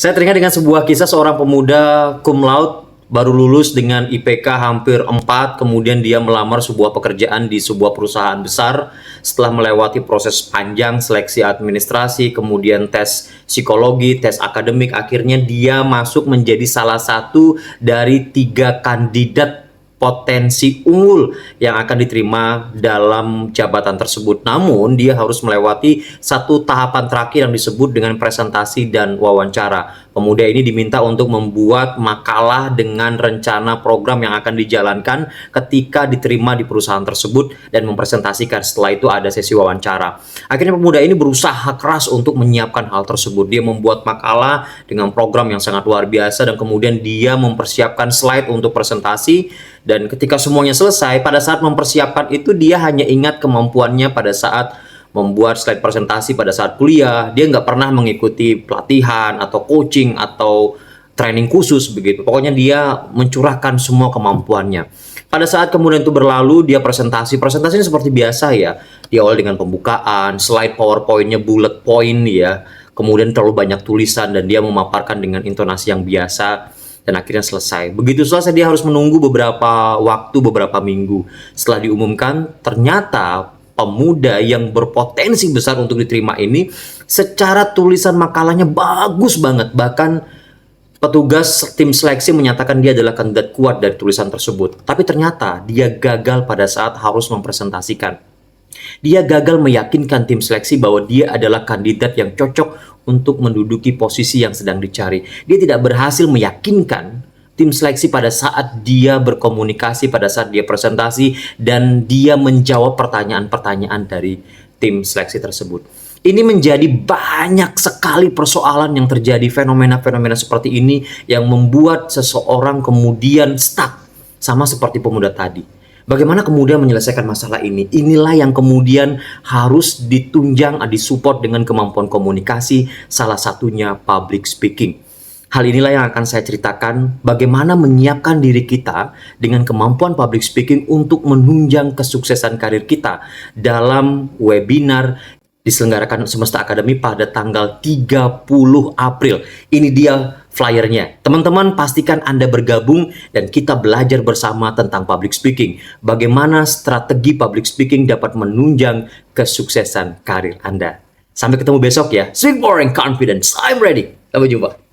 Saya teringat dengan sebuah kisah seorang pemuda cum laude baru lulus dengan IPK hampir 4, kemudian dia melamar sebuah pekerjaan di sebuah perusahaan besar. Setelah melewati proses panjang seleksi administrasi, kemudian tes psikologi, tes akademik, akhirnya dia masuk menjadi salah satu dari 3 kandidat potensi unggul yang akan diterima dalam jabatan tersebut. Namun dia harus melewati satu tahapan terakhir yang disebut dengan presentasi dan wawancara. Pemuda ini diminta untuk membuat makalah dengan rencana program yang akan dijalankan ketika diterima di perusahaan tersebut dan mempresentasikan. Setelah itu ada sesi wawancara. Akhirnya pemuda ini berusaha keras untuk menyiapkan hal tersebut. Dia membuat makalah dengan program yang sangat luar biasa dan kemudian dia mempersiapkan slide untuk presentasi. Dan ketika semuanya selesai, pada saat mempersiapkan itu dia hanya ingat kemampuannya pada saat membuat slide presentasi pada saat kuliah. Dia nggak pernah mengikuti pelatihan atau coaching atau training khusus begitu. Pokoknya dia mencurahkan semua kemampuannya. Pada saat kemudian itu berlalu, dia presentasinya seperti biasa ya. Dia awal dengan pembukaan, slide PowerPoint-nya bullet point ya. Kemudian terlalu banyak tulisan dan dia memaparkan dengan intonasi yang biasa. Dan akhirnya selesai. Begitu selesai dia harus menunggu beberapa waktu, beberapa minggu. Setelah diumumkan, ternyata pemuda yang berpotensi besar untuk diterima ini secara tulisan makalahnya bagus banget. Bahkan petugas tim seleksi menyatakan dia adalah kandidat kuat dari tulisan tersebut. Tapi ternyata dia gagal pada saat harus mempresentasikan. Dia gagal meyakinkan tim seleksi bahwa dia adalah kandidat yang cocok untuk menduduki posisi yang sedang dicari. Dia tidak berhasil meyakinkan tim seleksi pada saat dia berkomunikasi, pada saat dia presentasi, dan dia menjawab pertanyaan-pertanyaan dari tim seleksi tersebut. Ini menjadi banyak sekali persoalan yang terjadi, fenomena-fenomena seperti ini yang membuat seseorang kemudian stuck, sama seperti pemuda tadi. Bagaimana kemudian menyelesaikan masalah ini? Inilah yang kemudian harus ditunjang, disupport dengan kemampuan komunikasi, salah satunya public speaking. Hal inilah yang akan saya ceritakan, bagaimana menyiapkan diri kita dengan kemampuan public speaking untuk menunjang kesuksesan karir kita dalam webinar diselenggarakan Semesta Academy pada tanggal 30 April. Ini dia flyernya. Teman-teman pastikan Anda bergabung dan kita belajar bersama tentang public speaking. Bagaimana strategi public speaking dapat menunjang kesuksesan karir Anda. Sampai ketemu besok ya. Sweet Boring Confidence. I'm ready. Sampai jumpa.